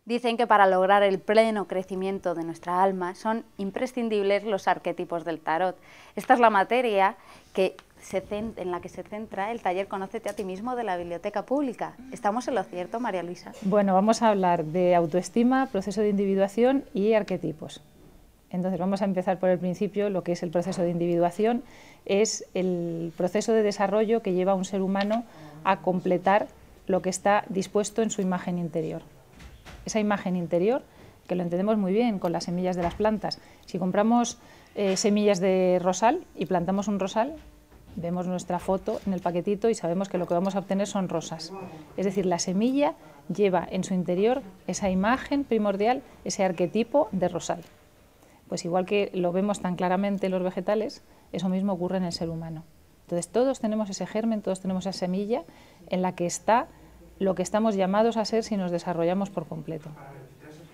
Dicen que para lograr el pleno crecimiento de nuestra alma son imprescindibles los arquetipos del tarot. Esta es la materia en la que se centra el taller Conócete a ti mismo de la Biblioteca Pública. ¿Estamos en lo cierto, María Luisa? Bueno, vamos a hablar de autoestima, proceso de individuación y arquetipos. Entonces vamos a empezar por el principio. Lo que es el proceso de individuación es el proceso de desarrollo que lleva a un ser humano a completar lo que está dispuesto en su imagen interior. Esa imagen interior, que lo entendemos muy bien con las semillas de las plantas. Si compramos semillas de rosal y plantamos un rosal, vemos nuestra foto en el paquetito y sabemos que lo que vamos a obtener son rosas. Es decir, la semilla lleva en su interior esa imagen primordial, ese arquetipo de rosal. Pues igual que lo vemos tan claramente en los vegetales, eso mismo ocurre en el ser humano. Entonces todos tenemos ese germen, todos tenemos esa semilla en la que está lo que estamos llamados a ser si nos desarrollamos por completo.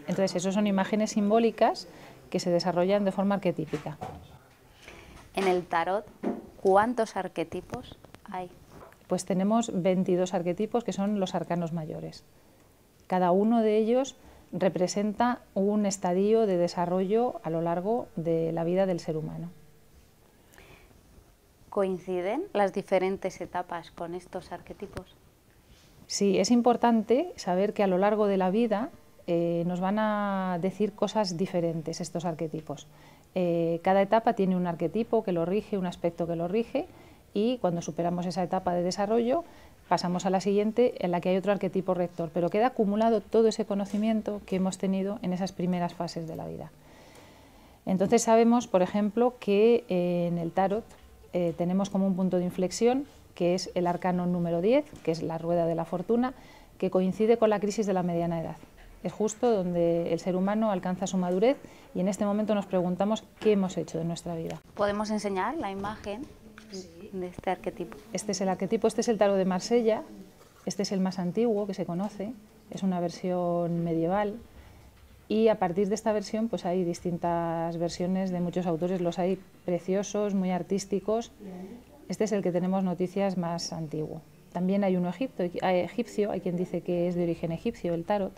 Entonces, eso son imágenes simbólicas que se desarrollan de forma arquetípica. En el tarot, ¿cuántos arquetipos hay? Pues tenemos 22 arquetipos, que son los arcanos mayores. Cada uno de ellos representa un estadio de desarrollo a lo largo de la vida del ser humano. ¿Coinciden las diferentes etapas con estos arquetipos? Sí, es importante saber que a lo largo de la vida nos van a decir cosas diferentes estos arquetipos. Cada etapa tiene un arquetipo que lo rige, un aspecto que lo rige, y cuando superamos esa etapa de desarrollo pasamos a la siguiente, en la que hay otro arquetipo rector, pero queda acumulado todo ese conocimiento que hemos tenido en esas primeras fases de la vida. Entonces sabemos, por ejemplo, que en el tarot tenemos como un punto de inflexión, que es el arcano número 10, que es la rueda de la fortuna, que coincide con la crisis de la mediana edad. Es justo donde el ser humano alcanza su madurez y en este momento nos preguntamos qué hemos hecho de nuestra vida. ¿Podemos enseñar la imagen de este arquetipo? Este es el arquetipo, este es el tarot de Marsella, este es el más antiguo que se conoce, es una versión medieval, y a partir de esta versión pues hay distintas versiones de muchos autores, los hay preciosos, muy artísticos. Este es el que tenemos noticias más antiguo. También hay uno egipcio, hay quien dice que es de origen egipcio, el tarot.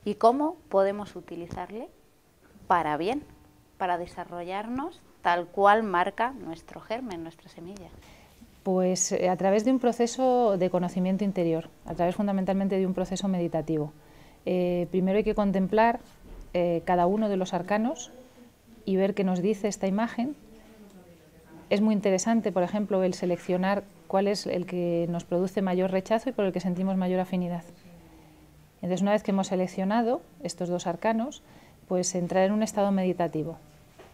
¿Y cómo podemos utilizarle para bien, para desarrollarnos tal cual marca nuestro germen, nuestra semilla? Pues a través de un proceso de conocimiento interior, a través fundamentalmente de un proceso meditativo. Primero hay que contemplar cada uno de los arcanos y ver qué nos dice esta imagen. Es muy interesante, por ejemplo, el seleccionar cuál es el que nos produce mayor rechazo y por el que sentimos mayor afinidad. Entonces, una vez que hemos seleccionado estos dos arcanos, pues entrar en un estado meditativo.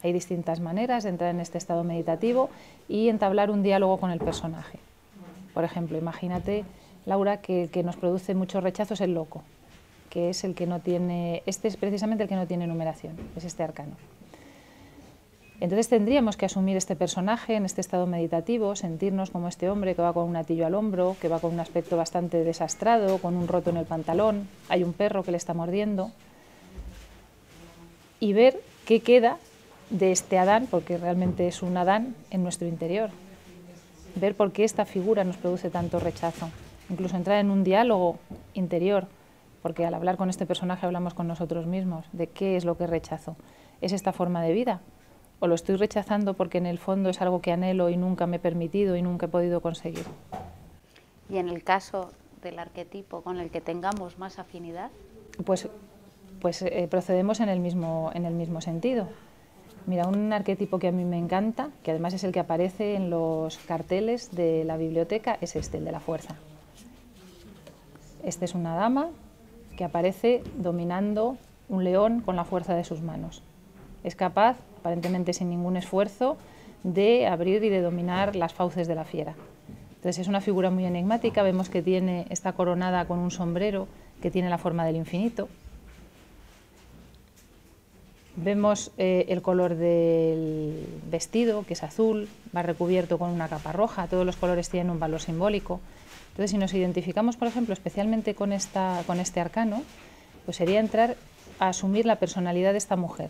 Hay distintas maneras de entrar en este estado meditativo y entablar un diálogo con el personaje. Por ejemplo, imagínate, Laura, que el que nos produce mucho rechazo es el loco, que es el que no tiene, este es precisamente el que no tiene numeración, es este arcano. Entonces tendríamos que asumir este personaje en este estado meditativo, sentirnos como este hombre que va con un atillo al hombro, que va con un aspecto bastante desastrado, con un roto en el pantalón, hay un perro que le está mordiendo, y ver qué queda de este Adán, porque realmente es un Adán en nuestro interior. Ver por qué esta figura nos produce tanto rechazo. Incluso entrar en un diálogo interior, porque al hablar con este personaje hablamos con nosotros mismos, de qué es lo que rechazo. ¿Es esta forma de vida? ¿O lo estoy rechazando porque en el fondo es algo que anhelo y nunca me he permitido y nunca he podido conseguir? Y en el caso del arquetipo con el que tengamos más afinidad, pues procedemos en el mismo sentido. Mira, un arquetipo que a mí me encanta, que además es el que aparece en los carteles de la biblioteca, es este, el de la fuerza. Este es una dama que aparece dominando un león con la fuerza de sus manos. Es capaz, aparentemente sin ningún esfuerzo, de abrir y de dominar las fauces de la fiera. Entonces es una figura muy enigmática, vemos que está coronada con un sombrero que tiene la forma del infinito. Vemos el color del vestido, que es azul, va recubierto con una capa roja, todos los colores tienen un valor simbólico. Entonces si nos identificamos, por ejemplo, especialmente con este arcano, pues sería entrar a asumir la personalidad de esta mujer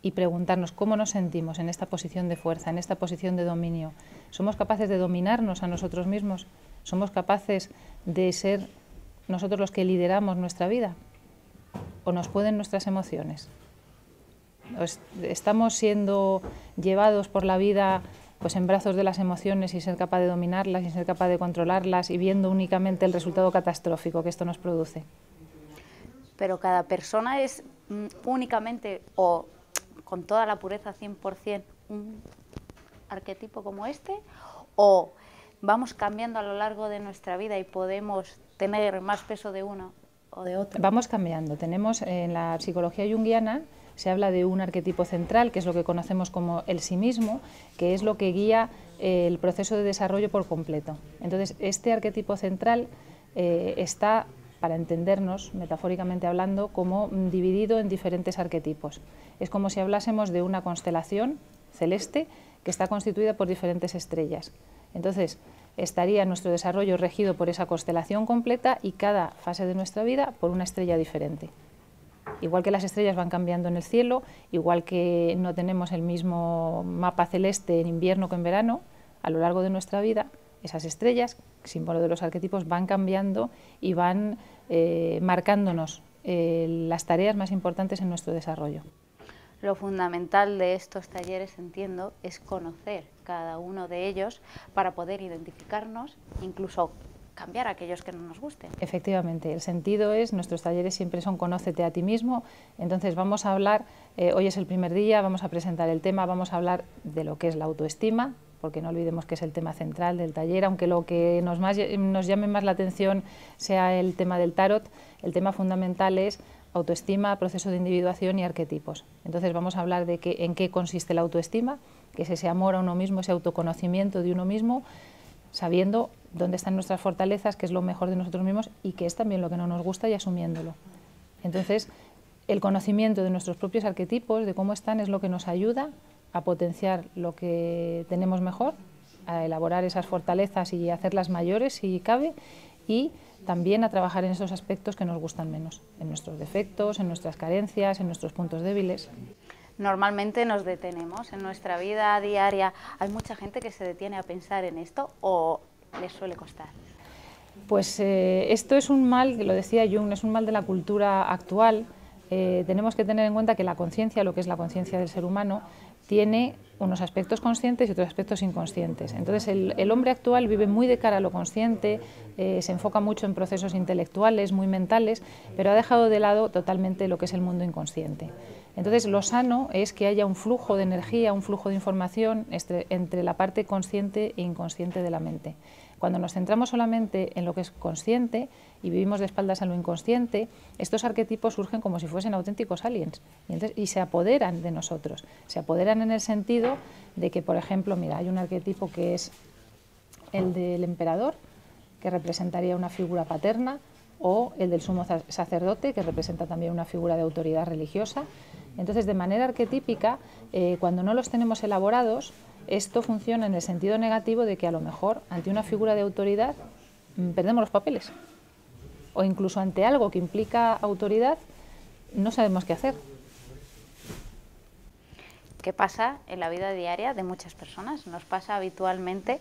y preguntarnos cómo nos sentimos en esta posición de fuerza, en esta posición de dominio. ¿Somos capaces de dominarnos a nosotros mismos? ¿Somos capaces de ser nosotros los que lideramos nuestra vida o nos pueden nuestras emociones? ¿Estamos siendo llevados por la vida pues en brazos de las emociones y ser capaz de dominarlas y ser capaz de controlarlas y viendo únicamente el resultado catastrófico que esto nos produce? Pero cada persona es únicamente o con toda la pureza 100% un arquetipo como este, o vamos cambiando a lo largo de nuestra vida y podemos tener más peso de uno o de otro. Vamos cambiando. Tenemos en la psicología junguiana se habla de un arquetipo central, que es lo que conocemos como el sí mismo, que es lo que guía el proceso de desarrollo por completo. Entonces, este arquetipo central está, para entendernos, metafóricamente hablando, como dividido en diferentes arquetipos. Es como si hablásemos de una constelación celeste que está constituida por diferentes estrellas. Entonces, estaría nuestro desarrollo regido por esa constelación completa y cada fase de nuestra vida por una estrella diferente. Igual que las estrellas van cambiando en el cielo, igual que no tenemos el mismo mapa celeste en invierno que en verano, a lo largo de nuestra vida, esas estrellas, símbolo de los arquetipos, van cambiando y van marcándonos las tareas más importantes en nuestro desarrollo. Lo fundamental de estos talleres, entiendo, es conocer cada uno de ellos para poder identificarnos, incluso cambiar aquellos que no nos gusten. Efectivamente, el sentido es, nuestros talleres siempre son conócete a ti mismo, entonces vamos a hablar, hoy es el primer día, vamos a presentar el tema, vamos a hablar de lo que es la autoestima, porque no olvidemos que es el tema central del taller, aunque lo que nos llame más la atención sea el tema del tarot, el tema fundamental es autoestima, proceso de individuación y arquetipos. Entonces vamos a hablar de en qué consiste la autoestima, que es ese amor a uno mismo, ese autoconocimiento de uno mismo, sabiendo dónde están nuestras fortalezas, qué es lo mejor de nosotros mismos y qué es también lo que no nos gusta y asumiéndolo. Entonces, el conocimiento de nuestros propios arquetipos, de cómo están, es lo que nos ayuda a potenciar lo que tenemos mejor, a elaborar esas fortalezas y hacerlas mayores si cabe, y también a trabajar en esos aspectos que nos gustan menos, en nuestros defectos, en nuestras carencias, en nuestros puntos débiles. Normalmente nos detenemos en nuestra vida diaria. ¿Hay mucha gente que se detiene a pensar en esto o les suele costar? Pues esto es un mal, que lo decía Jung, es un mal de la cultura actual. Tenemos que tener en cuenta que la conciencia, lo que es la conciencia del ser humano, tiene unos aspectos conscientes y otros aspectos inconscientes. Entonces el hombre actual vive muy de cara a lo consciente, se enfoca mucho en procesos intelectuales, muy mentales, pero ha dejado de lado totalmente lo que es el mundo inconsciente. Entonces lo sano es que haya un flujo de energía, un flujo de información entre la parte consciente e inconsciente de la mente. Cuando nos centramos solamente en lo que es consciente y vivimos de espaldas a lo inconsciente, estos arquetipos surgen como si fuesen auténticos aliens y se apoderan de nosotros. Se apoderan en el sentido de que, por ejemplo, mira, hay un arquetipo que es el del emperador, que representaría una figura paterna, o el del sumo sacerdote, que representa también una figura de autoridad religiosa. Entonces, de manera arquetípica, cuando no los tenemos elaborados, esto funciona en el sentido negativo de que a lo mejor ante una figura de autoridad perdemos los papeles, o incluso ante algo que implica autoridad no sabemos qué hacer. ¿Qué pasa en la vida diaria de muchas personas? Nos pasa habitualmente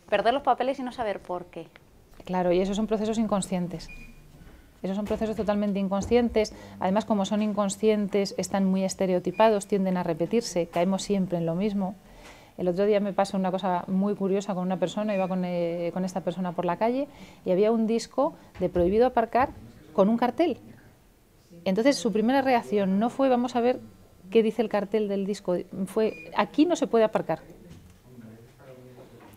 perder los papeles y no saber por qué. Claro, y esos son procesos inconscientes. Esos son procesos totalmente inconscientes. Además, como son inconscientes, están muy estereotipados, tienden a repetirse, caemos siempre en lo mismo. El otro día me pasó una cosa muy curiosa con una persona, iba con esta persona por la calle y había un disco de prohibido aparcar con un cartel. Entonces su primera reacción no fue vamos a ver qué dice el cartel del disco, fue aquí no se puede aparcar.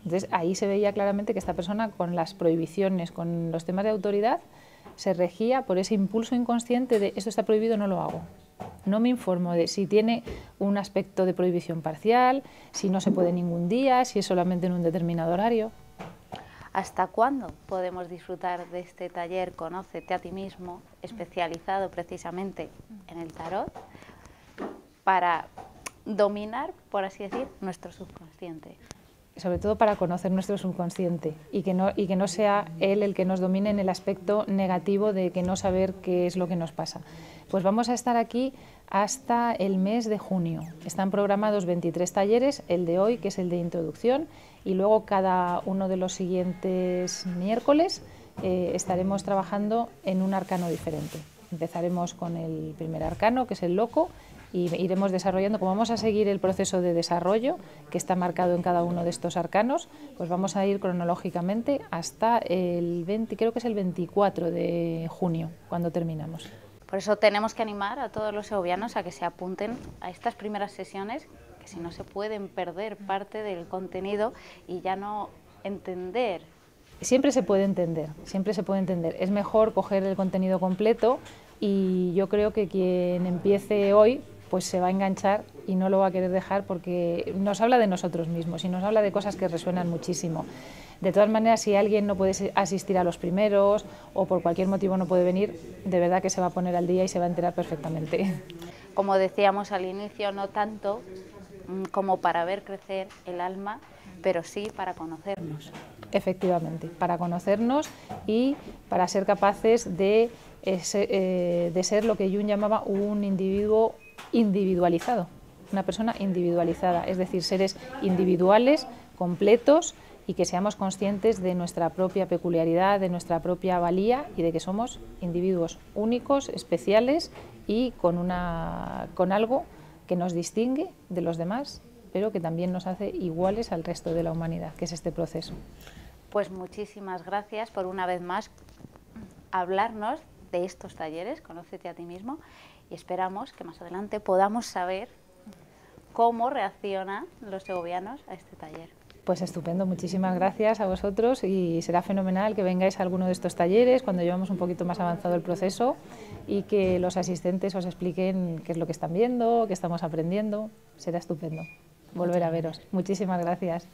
Entonces ahí se veía claramente que esta persona con las prohibiciones, con los temas de autoridad, se regía por ese impulso inconsciente de esto está prohibido, no lo hago. No me informo de si tiene un aspecto de prohibición parcial, si no se puede ningún día, si es solamente en un determinado horario. ¿Hasta cuándo podemos disfrutar de este taller Conócete a ti mismo, especializado precisamente en el tarot, para dominar, por así decir, nuestro subconsciente? Sobre todo para conocer nuestro subconsciente y que no sea él el que nos domine en el aspecto negativo de que no saber qué es lo que nos pasa. Pues vamos a estar aquí hasta el mes de junio. Están programados 23 talleres, el de hoy, que es el de introducción, y luego cada uno de los siguientes miércoles estaremos trabajando en un arcano diferente. Empezaremos con el primer arcano, que es el loco, y iremos desarrollando, como vamos a seguir el proceso de desarrollo que está marcado en cada uno de estos arcanos, pues vamos a ir cronológicamente hasta el 20, creo que es el 24 de junio, cuando terminamos. Por eso tenemos que animar a todos los segovianos a que se apunten a estas primeras sesiones, que si no se pueden perder parte del contenido y ya no entender. Siempre se puede entender, siempre se puede entender. Es mejor coger el contenido completo y yo creo que quien empiece hoy pues se va a enganchar y no lo va a querer dejar, porque nos habla de nosotros mismos y nos habla de cosas que resuenan muchísimo. De todas maneras, si alguien no puede asistir a los primeros o por cualquier motivo no puede venir, de verdad que se va a poner al día y se va a enterar perfectamente. Como decíamos al inicio, no tanto como para ver crecer el alma, pero sí para conocernos. Efectivamente, para conocernos y para ser capaces de ser lo que Jung llamaba un individuo individualizado, una persona individualizada, es decir, seres individuales, completos, y que seamos conscientes de nuestra propia peculiaridad, de nuestra propia valía y de que somos individuos únicos, especiales y con algo que nos distingue de los demás, pero que también nos hace iguales al resto de la humanidad, que es este proceso. Pues muchísimas gracias por una vez más hablarnos de estos talleres, Conócete a ti mismo, y esperamos que más adelante podamos saber cómo reaccionan los segovianos a este taller. Pues estupendo, muchísimas gracias a vosotros y será fenomenal que vengáis a alguno de estos talleres cuando llevamos un poquito más avanzado el proceso y que los asistentes os expliquen qué es lo que están viendo, qué estamos aprendiendo. Será estupendo volver a veros. Muchísimas gracias.